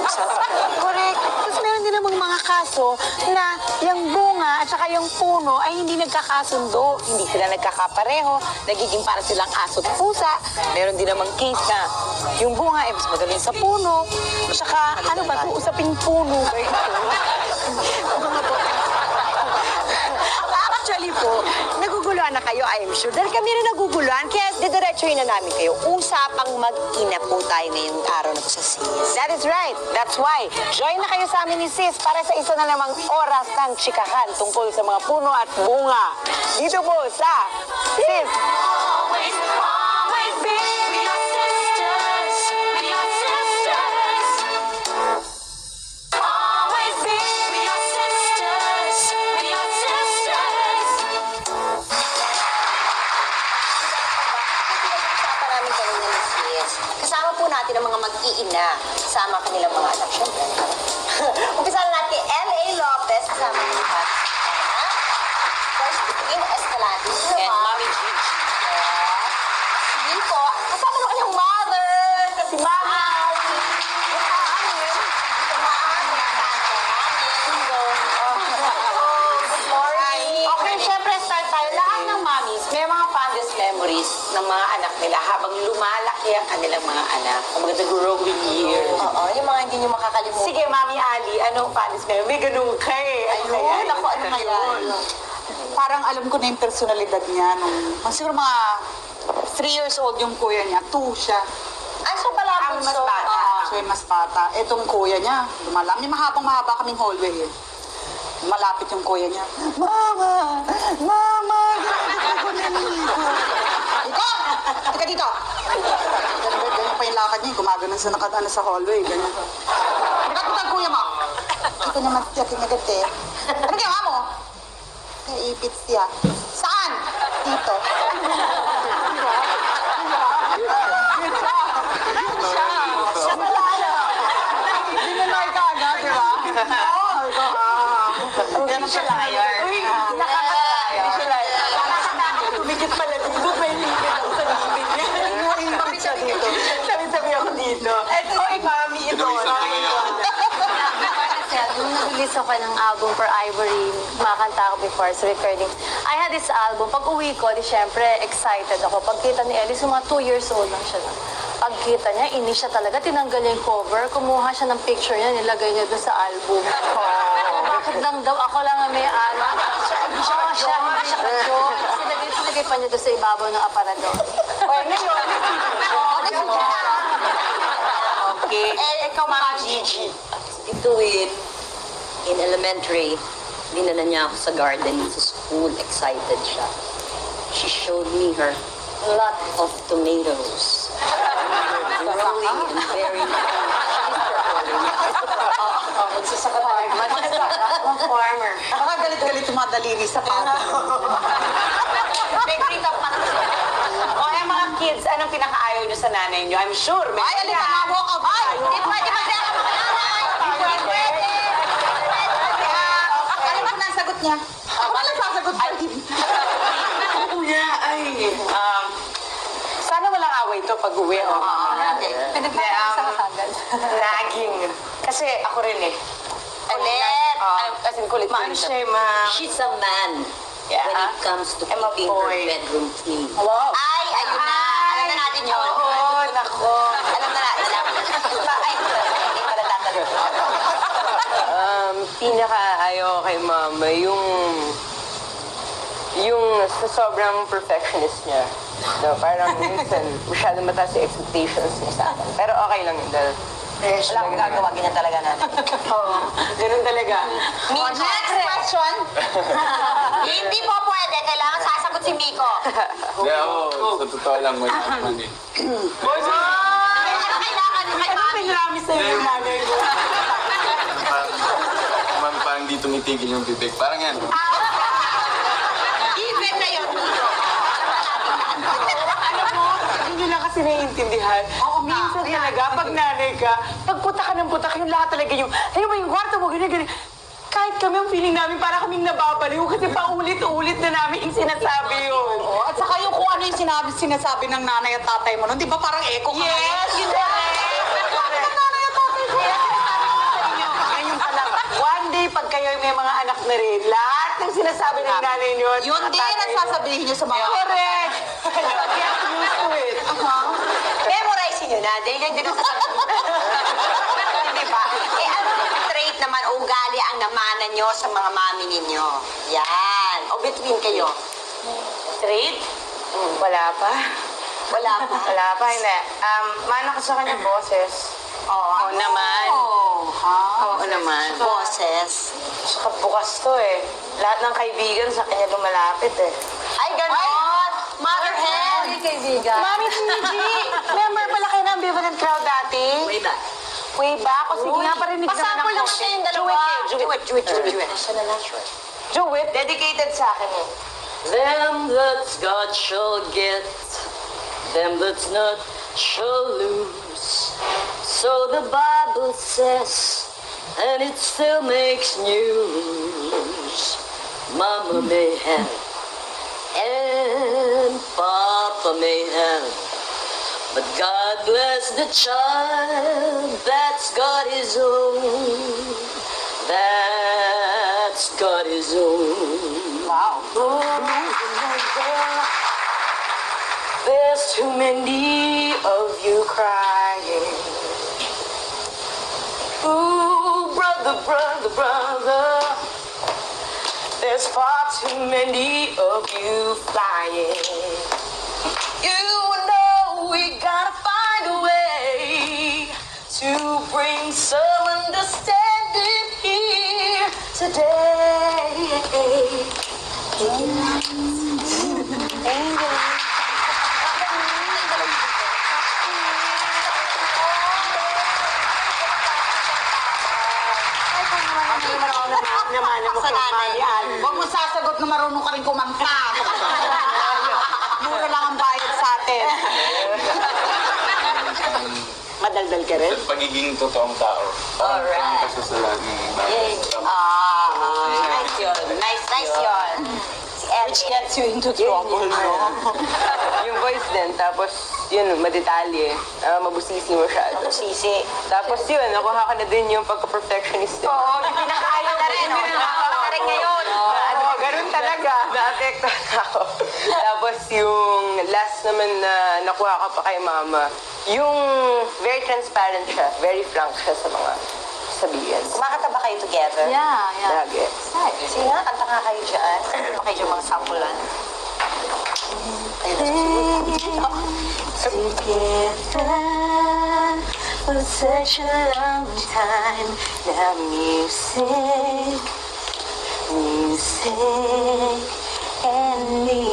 pusa. Correct. Tapos meron din namang mga kaso na yung bunga at saka yung puno ay hindi nagkakasundo. Hindi sila nagkakapareho. Nagiging para silang aso't pusa. Meron din namang case na yung bunga ay mas magaling sa puno. At saka, ano ba, usaping puno ba ito? Mga po. Actually po, naguguluhan na kayo, I'm sure. Dahil kami rin naguguluhan, kaya didiretsuhin na namin kayo. Usapang mag-ina po tayo ngayong araw na po sa Sis. That is right. That's why. Join na kayo sa amin ni Sis para sa isa na namang oras ng chikahan tungkol sa mga puno at bunga. Dito po sa Sis. Always, always be your sisters, be your sisters. Always be your sisters, be your sisters. Maraming kami ng Sis. Kasama po natin ang mga mag-iina. Kasama kanilang mga anak, syempre. Umpisa na natin kay L.A. Lopez. Kasama niyo pa. First, Between Escalante. And Mami Gigi. Sige po. Kasama ng kanyang mother. Si Mama. Okay, syempre start tayo. Lahat ng mommies, may mga fondest memories ng mga anak nila habang lumalaki ang kanilang mga anak. Ang mga nag-growing years. Oo, yung mga hindi nyo makakalimutan. Sige, Mami Ali, anong fondest memory? May ganun ka eh. Ayun, ako, ano ngayon? Parang alam ko na yung personalidad niya. Siguro mga 3 years old yung kuya niya, 2 siya. Ay, siya pala Ang mas bata. Siya yung mas bata. Etong kuya niya, lumalaki. May mahabang-mahaba kaming hallway eh. Malapit yung kuya niya. Mama! Mama! Ako naliligo. Ikaw! Tika dito! Ganyan pa yung lakad niya. Gumagano sa nakadaan sa hallway. Ganyan. Nagkakita ang kuya mo. Hindi ko naman siya tinagat eh. Ano ginawa mo? Naipit siya. Saan? Dito. Dinanay ka agad, di ba? Oo, ikaw. Ganun siya liar. Uy, nakakalayo. Siya liar. Tumikit pala dito. May limit ako sa limit niya. Sabi siya dito. Sabi ako dito. Ito, Mami, ito. Nung nag-release ako ng album for Ivory, makakanta ako before sa recording. I had this album. Pag uwi ko, di syempre, excited ako. Pagkita ni Ellie, mga 2 years old lang siya. Pagkita niya, inis siya talaga. Tinanggal niya yung cover. Kumuha siya ng picture niya, nilagay niya doon sa album. Bakit lang daw ako lang ang may ano? Hindi siya ka-joke. Sinagay pa niya doon sa ibabaw ng aparador. Ngayon. Okay. Ikaw, Mami Gigi. Between, in elementary, dinala niya ako sa garden sa school. Excited siya. She showed me her lot of tomatoes. Growing and very Magsasaka tayo. Ang farmer. Baka galit-galit yung mga daliri sa pato. May green up pa. O, mga kids, anong pinakaayaw nyo sa nanay nyo? I'm sure. Ay, alika nga, walk out. Ay, Hindi pwede mag-react ako ng nanay! Hindi pwede! Ano ba na ang sagot niya? Ako na nagsasagot pa rin. Kuya, ay. Sana walang away to pag uwi. Pinagpapalasa ka kagad. Naging. Kasi ako rin eh. Kulit! As in, kulit Ma'am, din siya, ma'am. She's a man Yeah. when it comes to I'm a keeping her boy. bedroom clean. Wow. Ay, ayun na. Alam na natin yun. Oo, nako. Alam na natin. Ay, hindi pala tatanong. Pinaka-ayaw kay mama, yung sa sobrang perfectionist niya. No, parang minsan, masyadong mataas yung expectations niya sa akin. Pero okay lang yun dahil Wala akong gagawa, ganyan talaga natin. Oo, ganun talaga. Next question. Hindi po pwede. Kailangan sasagot si Miko. Hindi ako, sa totoo lang, wala naman eh. Ano kailangan kay Ano Mami? pinrami sa'yo yung nanay mo? Parang di tumitigil yung bibig. Parang yan. Even na yun, Miko. Alam mo, hindi lang kasi naiintindihan. Minsan talaga, pag nanay ka, pag puta ka ng putak, yung lahat talaga yung, ayun mo yung kwarto mo, ganyan. Kahit kami, ang feeling namin, para kaming nababaliw kasi paulit-ulit na namin yung sinasabi yun. Oo, at saka yung kung ano yung sinasabi ng nanay at tatay mo nun, di ba parang echo ka ngayon? Yes, yun na. Bakit ang nanay at tatay ko? may mga anak na rin. Lahat ng sinasabi ng nanay niyo. at Yun mga din tatay ang niyo. sasabihin niyo sa mga... Correct! Get used to it. Memorize nyo na, dahil yan din ang sasabihin. Diba? Eh, anong trait naman o ugali ang namana nyo sa mga mami ninyo? Yan. O between kayo. Trait? Wala pa. Wala pa. Wala pa, hindi. Mana ko sa kanya boses. Oo. naman. Oo naman. Boses. Saka bukas to eh. Lahat ng kaibigan sa kanya lumalapit eh. Ay, ganon! Mother hen! Mami Gigi, member pala kayo ng Ambivalent Crowd dati? Way back. Way back? O sige nga, parinig naman Pasample lang kayong dalawa. Do it. Dedicated sa akin eh. Them that's God shall get, them that's not shall lose. So the Bible says, and it still makes news. Mama may have, and Papa may have, but God bless the child that's got his own. That's got his own. Wow. There's too many of you crying. Ooh, brother, brother, brother. There's far too many of you flying. You know we gotta find a way to bring some understanding here today. Naman mo kay Mami Al. Huwag mo sasagot na marunong ka rin kumanta. Mura lang ang bayad sa atin. Madaldal ka rin? Sa pagiging totoong tao. Alright. Kasi sa lahat ng Nice yun. Nice yun. Si Ed. Which gets you into trouble, no? Yung voice din, tapos yun, madetalye. Mabusisi masyado. Sisi. Tapos yun, nakuha ko na din yung pagka-perfectionist. Oo, pinakaayaw na rin. Pinakaayaw na rin ngayon. Oo, ganun talaga. Na-apekto na ako. Tapos yung last naman na nakuha ko pa kay mama, yung very transparent siya, very frank siya sa mga sabihin. Kumakanta ba kayo together? Yeah. Lagi. Sige nga, kanta nga kayo dyan. Ano ba kayo dyan mga sampulan? Together for such a long time. Now music and me.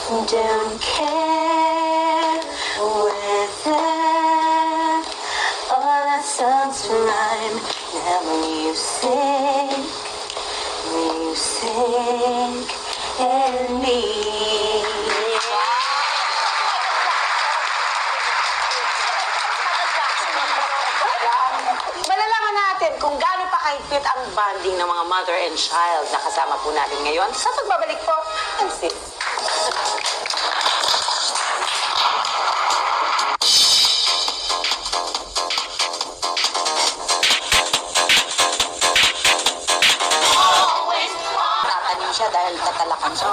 Don't care whether all our songs rhyme. Now music and me. Malalaman natin kung gaano pa kahigpit ang bonding ng mga mother and child na kasama po natin ngayon sa pagbabalik po ng Sis. Tatanin siya dahil tatalakan siya.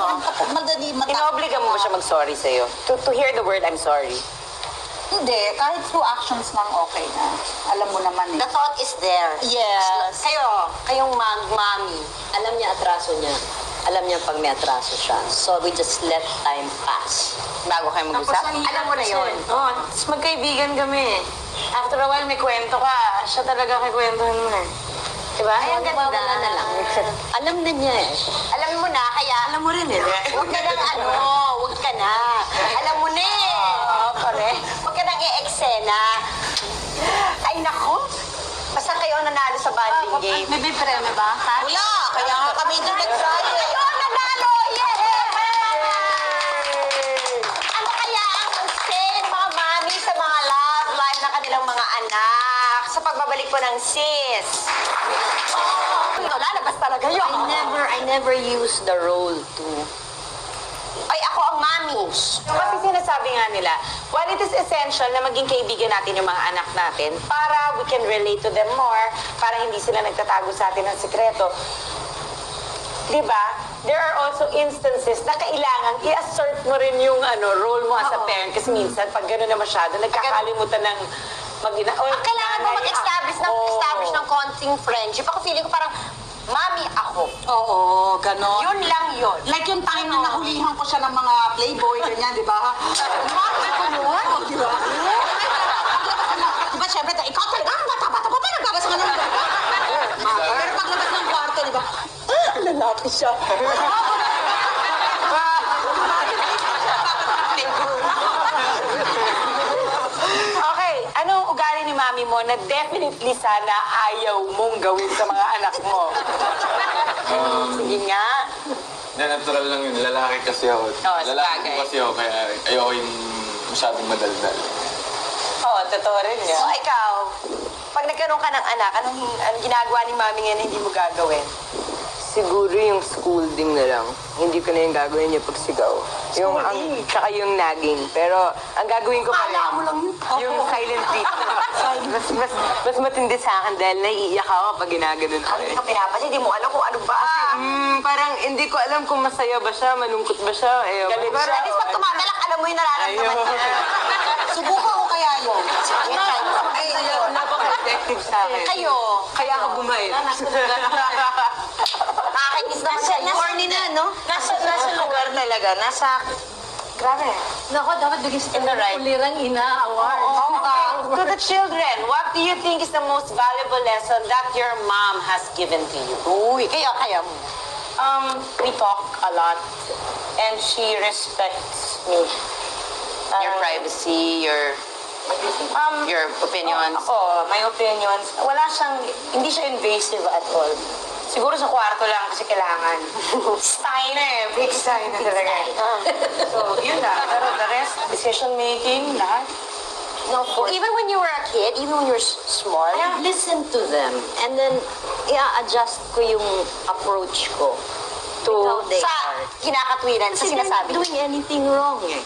Madali Inobliga mo ba siya mag-sorry sa'yo? To hear the word, I'm sorry. Hindi, kahit through actions lang okay na. Alam mo naman eh. The thought is there. Yes. Kayong mami. Alam niya atraso niya. Alam niya pag may atraso siya. So we just let time pass. Bago kayo mag-usap? Alam mo na yun. Oo, tapos magkaibigan kami. After a while, may kwento ka. Siya talaga kikwentuhan mo eh. Diba? Ay, ang ganda. Wala na lang. Alam na niya eh. Alam mo na, kaya... Alam mo rin eh. Huwag ka nang huwag ka na. Alam mo na eh. Pare. Huwag ka nang i-eksena. Ay, nako. Basta kayo ang nanalo sa banding game. May premyo ba? Wala, kaya nga kami hindi nag-try eh. Kayo ang nanalo! Yeah! Ano kaya ang say ng mga mami sa mga love life ng kanilang mga anak sa pagbabalik po ng sis? Lalabas talaga yun. I never use the role to Ay, ako ang Mami. Kasi sinasabi nga nila, while it is essential na maging kaibigan natin yung mga anak natin para we can relate to them more, para hindi sila nagtatago sa atin ng sikreto, di ba? There are also instances na kailangan i-assert mo rin yung role mo as a parent. Kasi minsan, pag gano'n na masyado, nagkakalimutan ng mag-ina. Ang kailangan mo mag-establish ng konting friendship. Ako feeling ko parang, Mami ako. Oo, ganon. Yun lang yun. Like yung time na nahulihan ko siya ng mga playboy, ganyan, di ba? Mami ko yun. Di ba? Di ba, syempre, ikaw talaga, ang bata-bata pa, nagbabas ka ng pero paglabas ng kwarto, di ba? Lalaki siya. Okay, anong ugali ni mami mo na definitely sana ayaw mong gawin sa mga anak mo? Sige nga. Natural lang yun. Lalaki kasi ako. Lalaki sabagay. kasi ako, kaya ayoko yung masyadong madaldal. Oo, totoo rin yan. So, ikaw, pag nagkaroon ka ng anak, anong ginagawa ni mami ngayon na hindi mo gagawin? Siguro yung scolding na lang. Hindi ko na yung gagawin niya pag sigaw. Tsaka yung nagging. Pero ang gagawin ko pa lang, yung silent treatment. mas matindi sa akin dahil naiiyak ako pag ginaganon ko. Hindi ka pinapansin, hindi mo alam kung ano ba. Parang hindi ko alam kung masaya ba siya, malungkot ba siya. Galit Pero, At least pag tumatalak, alam mo yung nararamdaman niya. Subukan ko kaya yun. napaka-effective sa akin. Kayo, Kaya ako bumait. nakakainis naman siya. Corny na, no? Nasa lugar talaga. Grabe. Nako, dapat bigyan In the right. Ulirang Ina Award. To the children, what do you think is the most valuable lesson that your mom has given to you? Uy, kaya mo. We talk a lot, and she respects me. Your privacy, your opinions. My opinions. Hindi siya invasive at all. Siguro sa kwarto lang kasi kailangan. Steiner, big Steiner talaga. So, yun lang. Pero the rest, decision making, lahat. No, even when you were a kid, even when you were small, I listen to them and then i-adjust ko yung approach ko to how they sa are. kinakatwiran, sa Kasi they're not sinasabi. doing anything wrong eh.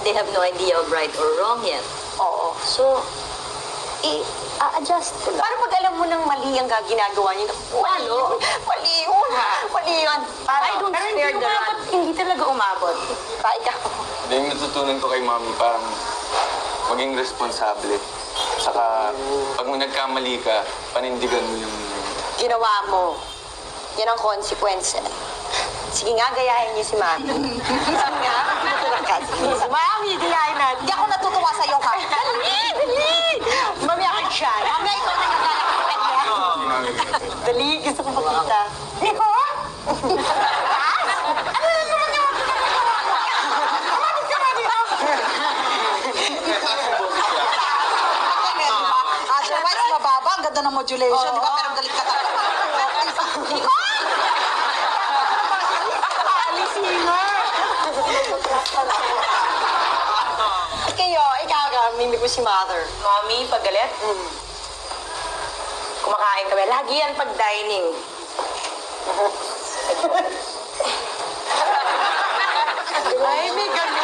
They have no idea of right or wrong yet. Oo. So, i-adjust ko lang. Paano pag alam mo ng mali ang ginagawa niyo? Mali yun. Mali yun. I don't spare the rod. Hindi talaga umabot. Ikaw. Hindi, yung natutunan ko kay mami, parang maging responsable. Saka, pag nagkamali ka, panindigan mo yung... Ginawa mo. Yan ang consequence. Sige nga, gayahin niyo si Mami. Sige nga, tutulak ka. Sige, Mami, gayahin natin. Hindi ako natutuwa sa'yo, ha? Dali! Dali! Mami, ako siya. Mami, ikaw na naglalak sa kanya. Dali, gusto ko makita. Iko? Ano na naman yung ginagawa ko? Mami, si Mami, ha? Otherwise, mababa. Ang ganda ng modulation, di ba? Pero galit ka talaga. Iko? Ikaw ka, mimik mo si Mother. Mommy, pag galit? Kumakain kami. Lagi yan pag dining. Ay, may ganun.